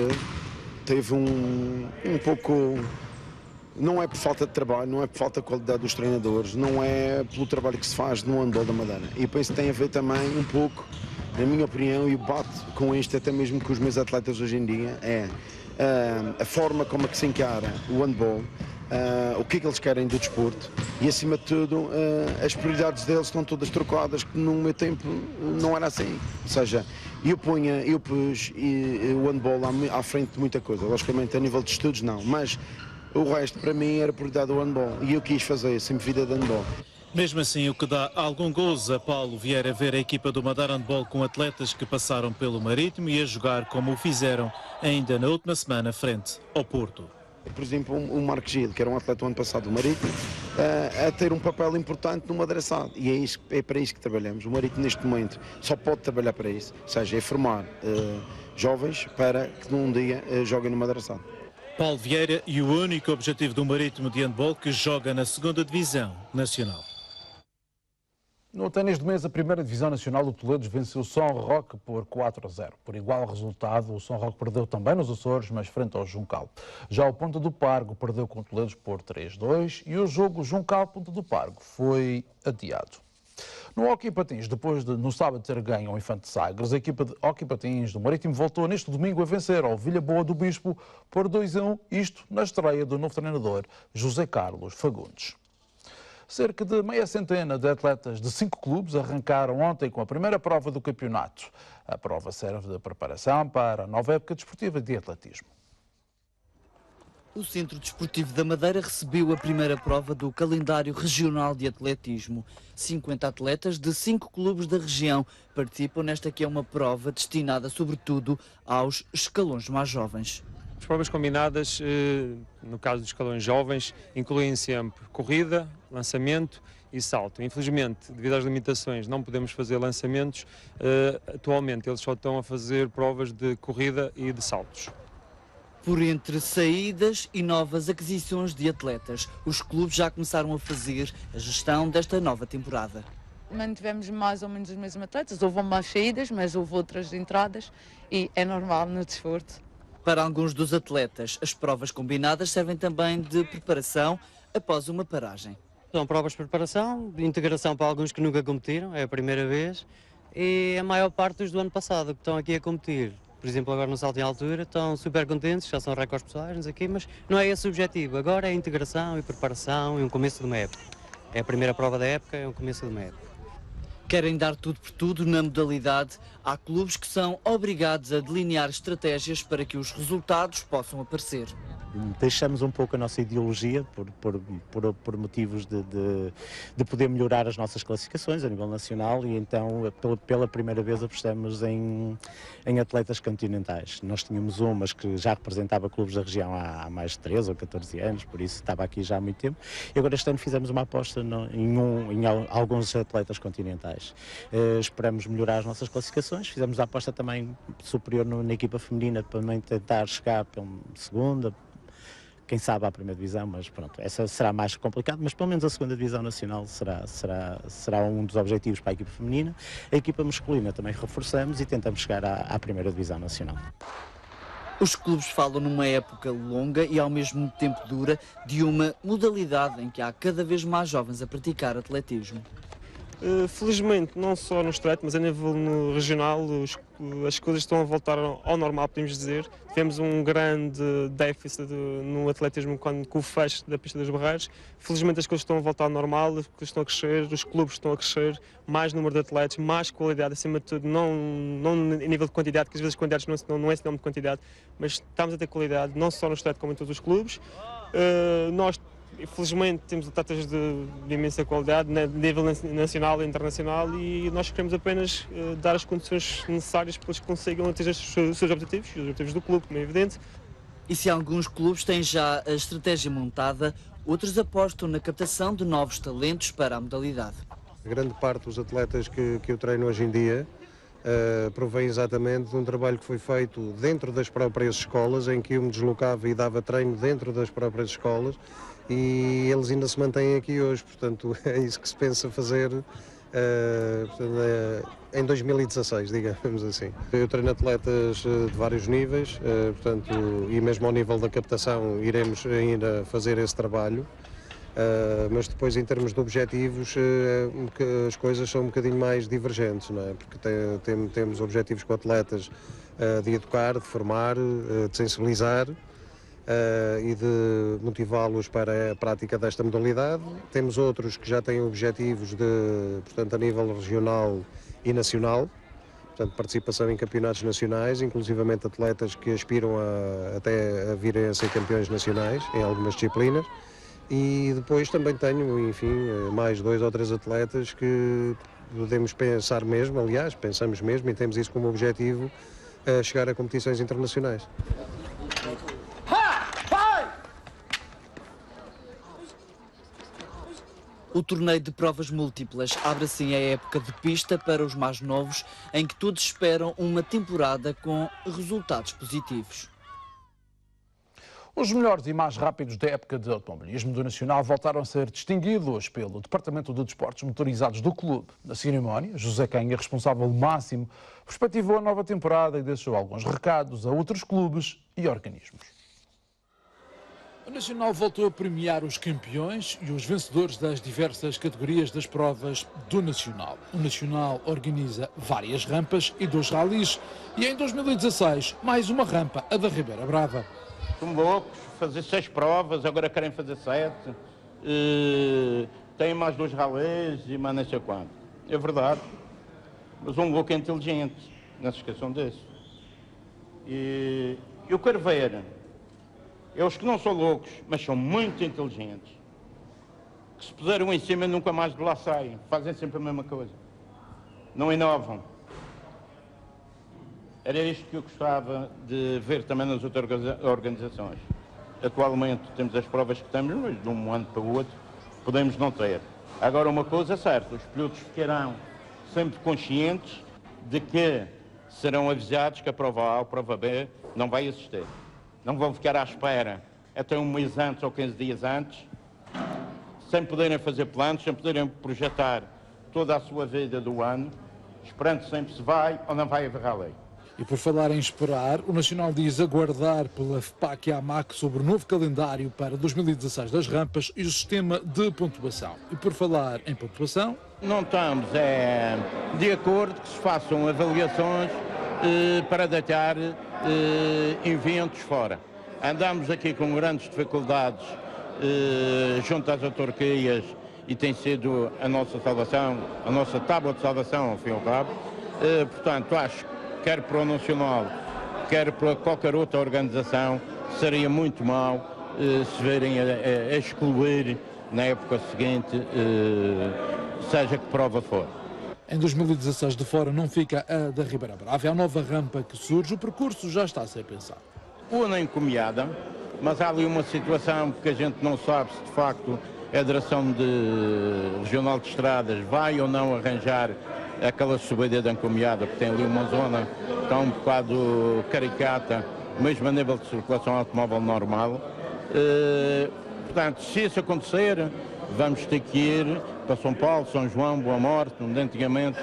teve um pouco, não é por falta de trabalho, não é por falta de qualidade dos treinadores, não é pelo trabalho que se faz no handball da Madeira. E penso que tem a ver também um pouco, na minha opinião, e bato com isto até mesmo com os meus atletas hoje em dia, é a forma como é que se encara o handball, o que é que eles querem do desporto e, acima de tudo, as prioridades deles estão todas trocadas, que no meu tempo não era assim. Ou seja, eu pus o handball à frente de muita coisa. Logicamente, a nível de estudos, não. Mas o resto, para mim, era prioridade do handball. E eu quis fazer sempre vida de handball. Mesmo assim, o que dá algum gozo a Paulo Vieira ver a equipa do Madeira Handball com atletas que passaram pelo Marítimo e a jogar como o fizeram ainda na última semana frente ao Porto. Por exemplo, o Marcos Gil, que era um atleta do ano passado do Marítimo, a ter um papel importante no madressado. E é para isso que trabalhamos. O Marítimo, neste momento, só pode trabalhar para isso, ou seja, é formar jovens para que num dia joguem no madressado. Paulo Vieira e o único objetivo do Marítimo de handball que joga na 2ª Divisão Nacional. No ténis de mesa, a 1ª Divisão Nacional, o Toledo venceu o São Roque por 4-0. Por igual resultado, o São Roque perdeu também nos Açores, mas frente ao Juncal. Já o Ponta do Pargo perdeu com o Toledo por 3-2 e o jogo Juncal-Ponta do Pargo foi adiado. No Hóquei Patins, depois de no sábado ter ganho ao Infante Sagres, a equipa de Hóquei Patins do Marítimo voltou neste domingo a vencer ao Vilha-Boa do Bispo por 2-1, isto na estreia do novo treinador José Carlos Fagundes. Cerca de meia centena de atletas de 5 clubes arrancaram ontem com a primeira prova do campeonato. A prova serve de preparação para a nova época desportiva de atletismo. O Centro Desportivo da Madeira recebeu a primeira prova do calendário regional de atletismo. 50 atletas de 5 clubes da região participam nesta que é uma prova destinada sobretudo aos escalões mais jovens. As provas combinadas, no caso dos escalões jovens, incluem sempre corrida, lançamento e salto. Infelizmente, devido às limitações, não podemos fazer lançamentos. Atualmente, eles só estão a fazer provas de corrida e de saltos. Por entre saídas e novas aquisições de atletas, os clubes já começaram a fazer a gestão desta nova temporada. Mantivemos mais ou menos os mesmos atletas, houve mais saídas, mas houve outras entradas e é normal no desporto. Para alguns dos atletas, as provas combinadas servem também de preparação após uma paragem. São provas de preparação, de integração para alguns que nunca competiram, é a primeira vez, e a maior parte dos do ano passado que estão aqui a competir. Por exemplo, agora no salto em altura, estão super contentes, já são recordes pessoais aqui, mas não é esse o objetivo. Agora é integração e preparação e um começo de uma época. É a primeira prova da época, é um começo de uma época. Querem dar tudo por tudo na modalidade. Há clubes que são obrigados a delinear estratégias para que os resultados possam aparecer. Deixamos um pouco a nossa ideologia por motivos de poder melhorar as nossas classificações a nível nacional e então pela primeira vez apostamos em atletas continentais. Nós tínhamos mas que já representava clubes da região há mais de 13 ou 14 anos, por isso estava aqui já há muito tempo. E agora este ano fizemos uma aposta em alguns atletas continentais. Esperamos melhorar as nossas classificações, fizemos a aposta também superior na equipa feminina para também tentar chegar pela segunda, quem sabe à primeira divisão, mas pronto, essa será mais complicado, mas pelo menos a 2ª Divisão Nacional será um dos objetivos para a equipa feminina. A equipa masculina também reforçamos e tentamos chegar à primeira Divisão Nacional. Os clubes falam numa época longa e ao mesmo tempo dura de uma modalidade em que há cada vez mais jovens a praticar atletismo. Felizmente, não só no estreito, mas a nível regional, as coisas estão a voltar ao normal, podemos dizer. Tivemos um grande déficit no atletismo com o fecho da pista das barreiras. Felizmente as coisas estão a voltar ao normal, as coisas estão a crescer, os clubes estão a crescer, mais número de atletas, mais qualidade, acima de tudo, não em nível de quantidade, que às vezes quantidades não é sinónimo de quantidade, mas estamos a ter qualidade, não só no estreito como em todos os clubes. Nós Infelizmente temos atletas de imensa qualidade, a nível nacional e internacional, e nós queremos apenas dar as condições necessárias para que eles consigam atingir os seus objetivos, os objetivos do clube, como é evidente. E se alguns clubes têm já a estratégia montada, outros apostam na captação de novos talentos para a modalidade. A grande parte dos atletas que eu treino hoje em dia provém exatamente de um trabalho que foi feito dentro das próprias escolas, em que eu me deslocava e dava treino dentro das próprias escolas, e eles ainda se mantêm aqui hoje. Portanto, é isso que se pensa fazer em 2016, digamos assim. Eu treino atletas de vários níveis, portanto, e mesmo ao nível da captação iremos ainda fazer esse trabalho. Mas depois, em termos de objetivos, as coisas são um bocadinho mais divergentes, não é? Porque temos objetivos com atletas de educar, de formar, de sensibilizar e de motivá-los para a prática desta modalidade. Temos outros que já têm objetivos portanto, a nível regional e nacional, portanto, participação em campeonatos nacionais, inclusivamente atletas que aspiram até a virem a ser campeões nacionais em algumas disciplinas. E depois também tenho, enfim, mais 2 ou 3 atletas que podemos pensar mesmo, aliás, pensamos mesmo e temos isso como objetivo, chegar a competições internacionais. O torneio de provas múltiplas abre assim a época de pista para os mais novos, em que todos esperam uma temporada com resultados positivos. Os melhores e mais rápidos da época de automobilismo do Nacional voltaram a ser distinguidos pelo Departamento de Desportos Motorizados do clube. Na cerimónia, José Canha, responsável máximo, perspectivou a nova temporada e deixou alguns recados a outros clubes e organismos. O Nacional voltou a premiar os campeões e os vencedores das diversas categorias das provas do Nacional. O Nacional organiza várias rampas e 2 ralis e em 2016 mais uma rampa, a da Ribeira Brava. São loucos, fazer 6 provas, agora querem fazer 7. Tem mais 2 ralés e mais não sei quanto. É verdade. Mas um louco é inteligente, não se esqueçam disso. E eu quero ver, os que não são loucos, mas são muito inteligentes, que se puseram em cima nunca mais de lá saem, fazem sempre a mesma coisa. Não inovam. Era isto que eu gostava de ver também nas outras organizações. Atualmente temos as provas que temos, mas de um ano para o outro podemos não ter. Agora, uma coisa é certa, os pilotos ficarão sempre conscientes de que serão avisados que a prova A ou a prova B não vai existir. Não vão ficar à espera até um mês antes ou 15 dias antes, sem poderem fazer planos, sem poderem projetar toda a sua vida do ano, esperando sempre se vai ou não vai haver rally. E por falar em esperar, o Nacional diz aguardar pela FPAC e AMAC sobre o novo calendário para 2016 das rampas e o sistema de pontuação. E por falar em pontuação... Não estamos de acordo que se façam avaliações para deitar eventos fora. Andamos aqui com grandes dificuldades junto às autarquias e tem sido a nossa salvação, a nossa tábua de salvação, ao fim e ao cabo. Portanto, acho que quer para o Nacional, quer para qualquer outra organização, seria muito mau se verem a excluir na época seguinte, seja que prova for. Em 2016 de fora não fica a da Ribeira Brava, é a nova rampa que surge, o percurso já está a ser pensado. Uma encomiada, mas há ali uma situação que a gente não sabe se de facto a Direção Regional de Estradas vai ou não arranjar aquela subida da encomiada, porque tem ali uma zona que está um bocado caricata, mesmo a nível de circulação automóvel normal. Portanto, se isso acontecer, vamos ter que ir para São Paulo, São João, Boa Morte, onde antigamente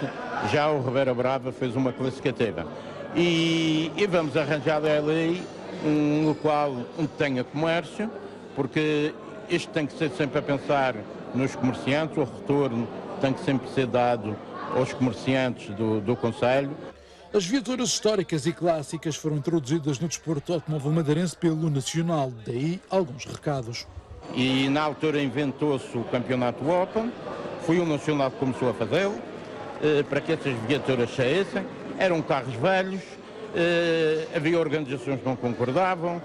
já o Ribeira Brava fez uma classificativa. E vamos arranjar ali um local onde tenha comércio, porque isto tem que ser sempre a pensar nos comerciantes, o retorno tem que sempre ser dado aos comerciantes do concelho. As viaturas históricas e clássicas foram introduzidas no desporto automóvel madeirense pelo Nacional, daí alguns recados. E na altura inventou-se o campeonato Open, foi o Nacional que começou a fazê-lo, para que essas viaturas saíssem. Eram carros velhos, havia organizações que não concordavam,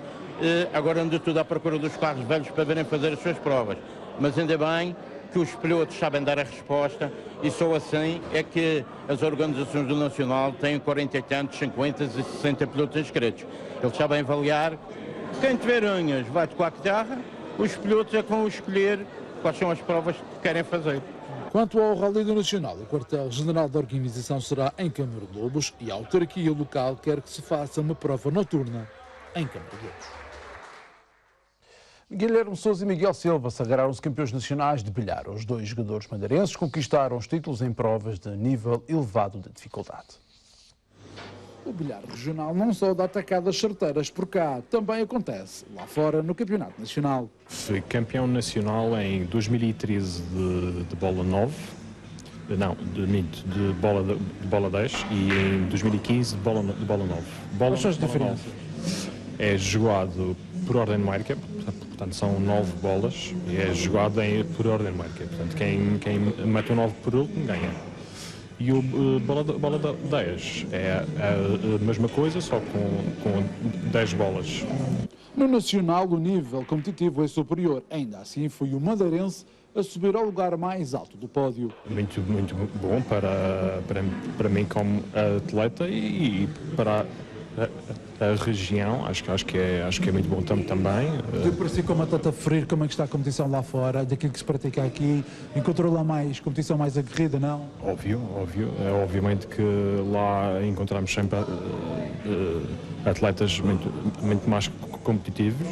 agora anda tudo à procura dos carros velhos para verem fazer as suas provas. Mas ainda bem que os pilotos sabem dar a resposta e só assim é que as organizações do Nacional têm 40 e tantos, 50 e 60 pilotos inscritos. Eles sabem avaliar Quem tiver unhas vai tocar a guitarra, os pilotos é que vão escolher quais são as provas que querem fazer. Quanto ao Rally do Nacional, o quartel-general da organização será em Câmara de Lobos e a autarquia local quer que se faça uma prova noturna em Câmara de Lobos. Guilherme Sousa e Miguel Silva sagraram-se campeões nacionais de bilhar. Os dois jogadores madeirenses conquistaram os títulos em provas de nível elevado de dificuldade. O bilhar regional não só dá atacadas certeiras por cá, também acontece lá fora no Campeonato Nacional. Fui campeão nacional em 2013 de bola 9, de bola 10 e em 2015 de bola 9. Quais são as diferenças? É jogado por ordem numérica, portanto são 9 bolas e é jogado por ordem numérica. Portanto, quem mete o 9 por último ganha. E o bola 10 é a mesma coisa, só com 10 bolas. No Nacional, o nível competitivo é superior. Ainda assim, foi o madeirense a subir ao lugar mais alto do pódio. Muito bom para mim como atleta e para a região, acho que é muito bom também. E para si, como atleta, ferir como é que está a competição lá fora, daquilo que se pratica aqui, encontrou lá mais competição mais aguerrida, não? Óbvio. Obviamente que lá encontramos sempre atletas muito mais competitivos.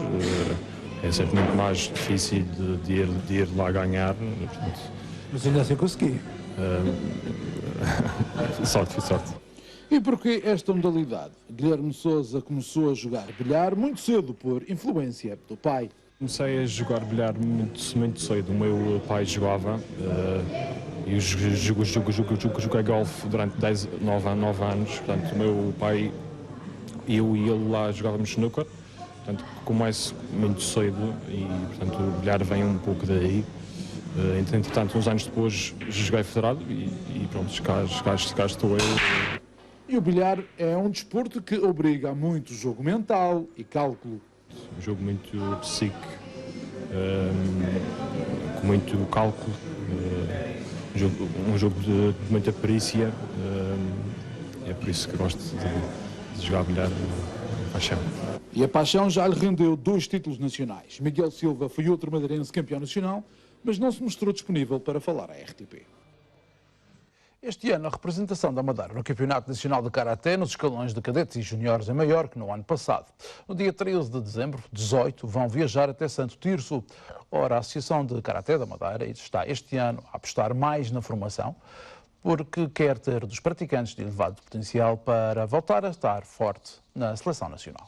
É sempre muito mais difícil de ir lá ganhar. Portanto, mas ainda assim consegui. Sorte. E porquê esta modalidade? Guilherme Sousa começou a jogar bilhar muito cedo por influência do pai. Comecei a jogar bilhar muito cedo. O meu pai jogava e joguei golfe durante 9 anos. Portanto, o meu pai, eu e ele lá jogávamos snooker. Portanto, começo muito cedo e, portanto, o bilhar vem um pouco daí. Entretanto, uns anos depois, joguei federado e pronto, cá estou eu. E o bilhar é um desporto que obriga a muito jogo mental e cálculo. Um jogo muito psíquico, com muito cálculo, um jogo de muita perícia. É por isso que gosto de jogar bilhar com paixão. E a paixão já lhe rendeu 2 títulos nacionais. Miguel Silva foi outro madeirense campeão nacional, mas não se mostrou disponível para falar à RTP. Este ano, a representação da Madeira no Campeonato Nacional de Karaté nos escalões de cadetes e juniores é maior que no ano passado. No dia 13 de dezembro, 18 vão viajar até Santo Tirso. Ora, a Associação de Karaté da Madeira está este ano a apostar mais na formação, porque quer ter dos praticantes de elevado potencial para voltar a estar forte na seleção nacional.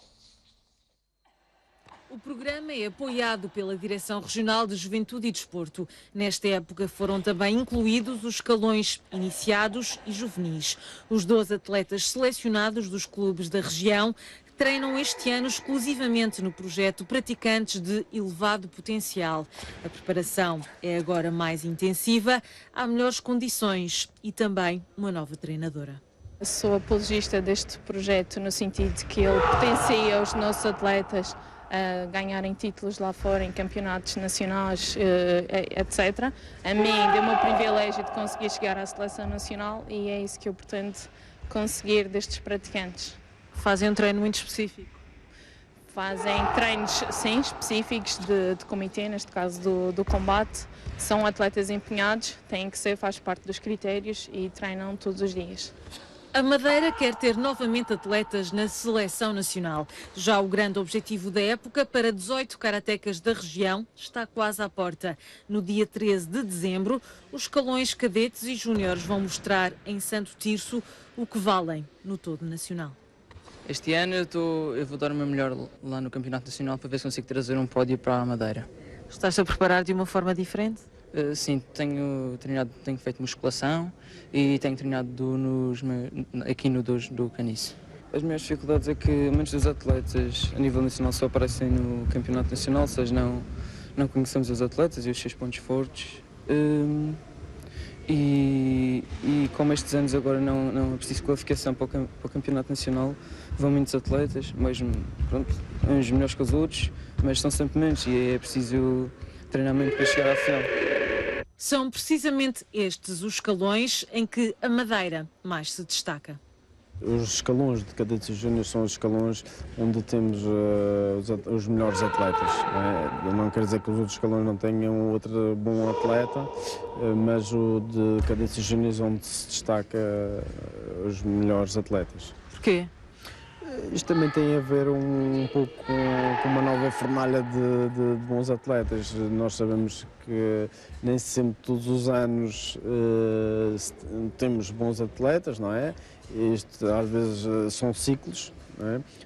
O programa é apoiado pela Direção Regional de Juventude e Desporto. Nesta época foram também incluídos os escalões iniciados e juvenis. Os 12 atletas selecionados dos clubes da região treinam este ano exclusivamente no projeto Praticantes de Elevado Potencial. A preparação é agora mais intensiva, há melhores condições e também uma nova treinadora. Sou apologista deste projeto no sentido de que ele potencia os nossos atletas a ganharem títulos lá fora em campeonatos nacionais, etc. A mim deu-me o privilégio de conseguir chegar à seleção nacional e é isso que eu pretendo conseguir destes praticantes. Fazem um treino muito específico? Fazem treinos, sim, específicos de comitê, neste caso do combate. São atletas empenhados, têm que ser, faz parte dos critérios e treinam todos os dias. A Madeira quer ter novamente atletas na seleção nacional. Já o grande objetivo da época para 18 karatecas da região está quase à porta. No dia 13 de dezembro, os escalões cadetes e júniores vão mostrar em Santo Tirso o que valem no todo nacional. Este ano eu vou dar o meu melhor lá no Campeonato Nacional para ver se consigo trazer um pódio para a Madeira. Estás a preparar de uma forma diferente? Sim, tenho feito musculação e tenho treinado aqui no dojo do Caniço. As minhas dificuldades é que muitos dos atletas a nível nacional só aparecem no Campeonato Nacional, ou seja, não conhecemos os atletas e os seus pontos fortes. E como estes anos agora não é preciso qualificação para o Campeonato Nacional, vão muitos atletas, mesmo, pronto, uns melhores que os outros, mas são sempre menos e é preciso treinamento para chegar à final. São precisamente estes os escalões em que a Madeira mais se destaca. Os escalões de cadetes e júniores são os escalões onde temos os melhores atletas. Não quer dizer que os outros escalões não tenham outro bom atleta, mas o de cadetes e júniores onde se destaca os melhores atletas. Porquê? Isto também tem a ver um pouco com uma nova fornalha de bons atletas. Nós sabemos que nem sempre todos os anos temos bons atletas, não é? Isto às vezes são ciclos,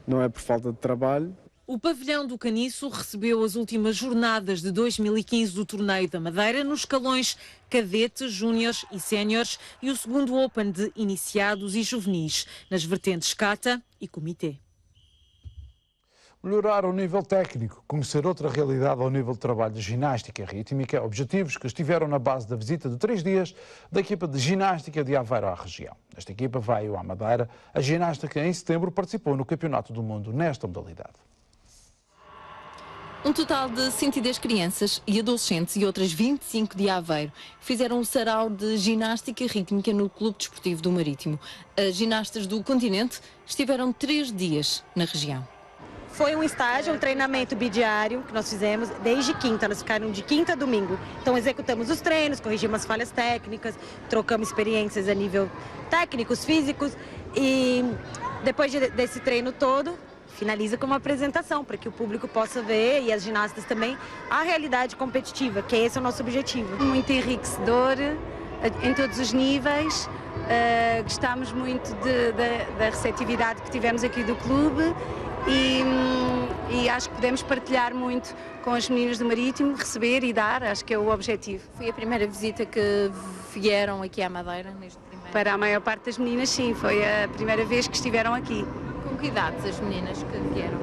não é por falta de trabalho. O pavilhão do Caniço recebeu as últimas jornadas de 2015 do Torneio da Madeira nos escalões cadetes, júniores e séniores e o segundo Open de iniciados e juvenis, nas vertentes kata e comitê. Melhorar o nível técnico, conhecer outra realidade ao nível de trabalho de ginástica rítmica, objetivos que estiveram na base da visita de 3 dias da equipa de ginástica de Aveiro à região. Esta equipa veio à Madeira. A ginástica em setembro participou no Campeonato do Mundo nesta modalidade. Um total de 110 crianças e adolescentes e outras 25 de Aveiro fizeram um sarau de ginástica rítmica no Clube Desportivo do Marítimo. As ginastas do continente estiveram 3 dias na região. Foi um estágio, um treinamento bidiário que nós fizemos desde quinta, nós ficaram de quinta a domingo. Então executamos os treinos, corrigimos as falhas técnicas, trocamos experiências a nível técnicos, físicos e depois desse treino todo, finaliza com uma apresentação para que o público possa ver e as ginastas também a realidade competitiva, que esse é o nosso objetivo. Muito enriquecedor em todos os níveis, gostamos muito da receptividade que tivemos aqui do clube e acho que podemos partilhar muito com as meninas do Marítimo, receber e dar, acho que é o objetivo. Foi a primeira visita que vieram aqui à Madeira? Para a maior parte das meninas, sim, foi a primeira vez que estiveram aqui. Com que idades as meninas que vieram?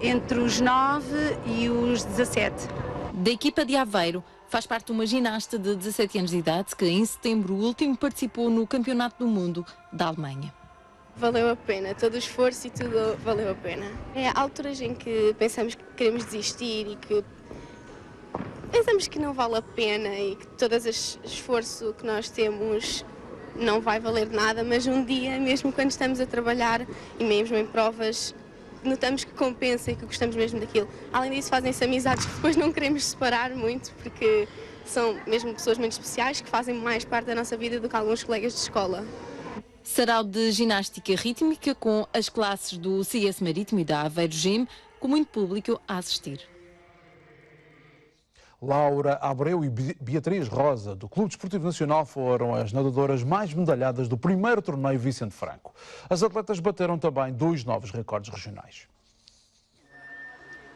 Entre os 9 e os 17. Da equipa de Aveiro faz parte uma ginasta de 17 anos de idade que em setembro último participou no Campeonato do Mundo da Alemanha. Valeu a pena, todo o esforço e tudo valeu a pena. É alturas em que pensamos que queremos desistir e que pensamos que não vale a pena e que todo esse esforço que nós temos não vai valer nada, mas um dia, mesmo quando estamos a trabalhar e mesmo em provas, notamos que compensa e que gostamos mesmo daquilo. Além disso, fazem-se amizades que depois não queremos separar muito, porque são mesmo pessoas muito especiais que fazem mais parte da nossa vida do que alguns colegas de escola. Sarau de ginástica rítmica com as classes do CS Marítimo e da Aveiro Gym, com muito público a assistir. Laura Abreu e Beatriz Rosa, do Clube Desportivo Nacional, foram as nadadoras mais medalhadas do primeiro torneio Vicente Franco. As atletas bateram também 2 novos recordes regionais.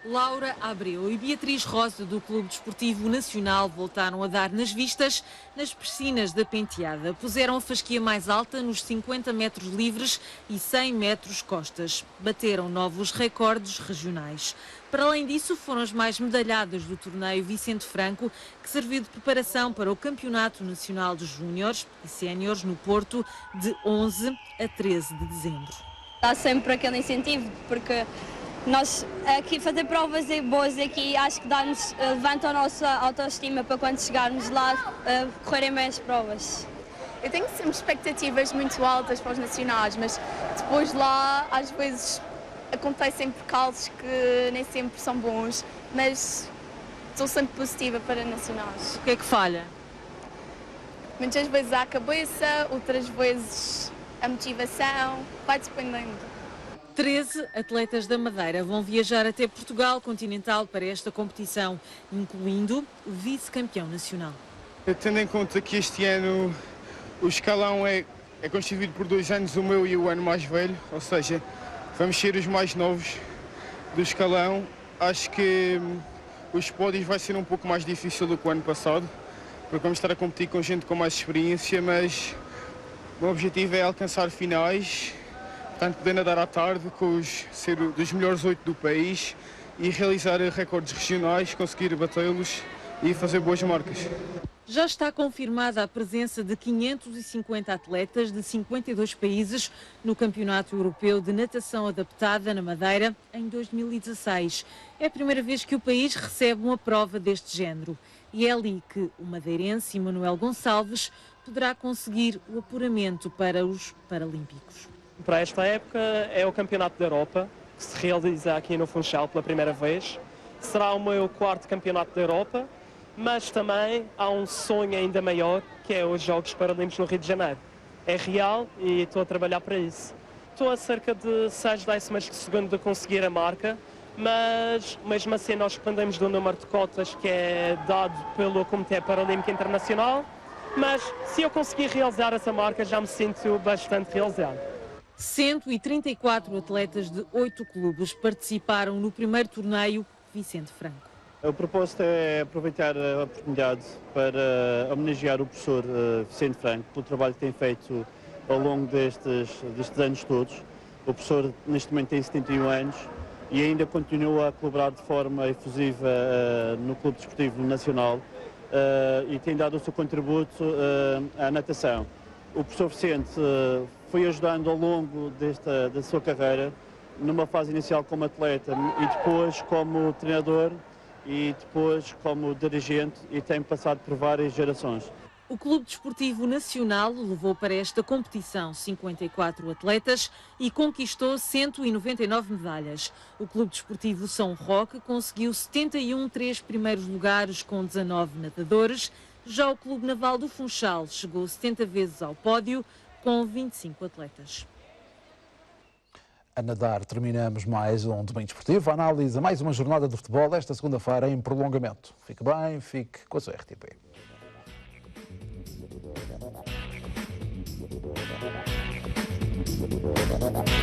Laura Abreu e Beatriz Rosa, do Clube Desportivo Nacional, voltaram a dar nas vistas nas piscinas da Penteada. Puseram a fasquia mais alta nos 50 metros livres e 100 metros costas. Bateram novos recordes regionais. Para além disso, foram as mais medalhadas do torneio Vicente Franco, que serviu de preparação para o Campeonato Nacional de Júniores e Séniores no Porto, de 11 a 13 de dezembro. Dá sempre aquele incentivo, porque nós aqui fazer provas boas aqui acho que levanta a nossa autoestima para quando chegarmos lá correrem bem as provas. Eu tenho sempre expectativas muito altas para os nacionais, mas depois lá às vezes acontecem percalços que nem sempre são bons, mas estou sempre positiva para nacionais. O que é que falha? Muitas vezes a cabeça, outras vezes a motivação, vai dependendo. 13 atletas da Madeira vão viajar até Portugal continental para esta competição, incluindo o vice-campeão nacional. Tendo em conta que este ano o escalão é constituído por 2 anos, o meu e o ano mais velho, ou seja, vamos ser os mais novos do escalão. Acho que os pódios vai ser um pouco mais difícil do que o ano passado, porque vamos estar a competir com gente com mais experiência, mas o meu objetivo é alcançar finais, portanto poder nadar à tarde, ser dos melhores 8 do país e realizar recordes regionais, conseguir batê-los e fazer boas marcas. Já está confirmada a presença de 550 atletas de 52 países no Campeonato Europeu de Natação Adaptada na Madeira em 2016. É a primeira vez que o país recebe uma prova deste género e é ali que o madeirense Manuel Gonçalves poderá conseguir o apuramento para os Paralímpicos. Para esta época é o Campeonato da Europa, que se realiza aqui no Funchal pela primeira vez. Será o meu 4º Campeonato da Europa, mas também há um sonho ainda maior, que é os Jogos Paralímpicos no Rio de Janeiro. É real e estou a trabalhar para isso. Estou a cerca de 6 décimas de segundo de conseguir a marca, mas mesmo assim nós dependemos do número de cotas que é dado pelo Comitê Paralímpico Internacional, mas se eu conseguir realizar essa marca já me sinto bastante realizado. 134 atletas de 8 clubes participaram no primeiro torneio Vicente Franco. O propósito é aproveitar a oportunidade para homenagear o professor Vicente Franco pelo trabalho que tem feito ao longo destes anos todos. O professor neste momento tem 71 anos e ainda continua a colaborar de forma efusiva no Clube Desportivo Nacional e tem dado o seu contributo à natação. O professor Vicente foi ajudando ao longo da sua carreira, numa fase inicial como atleta e depois como treinador e depois como dirigente, e tem passado por várias gerações. O Clube Desportivo Nacional levou para esta competição 54 atletas e conquistou 199 medalhas. O Clube Desportivo São Roque conseguiu 71 3 primeiros lugares com 19 nadadores. Já o Clube Naval do Funchal chegou 70 vezes ao pódio com 25 atletas. A nadar terminamos mais um Domingo Desportivo. A análise a mais uma jornada de futebol esta segunda-feira em prolongamento. Fique bem, fique com a sua RTP. Thank you.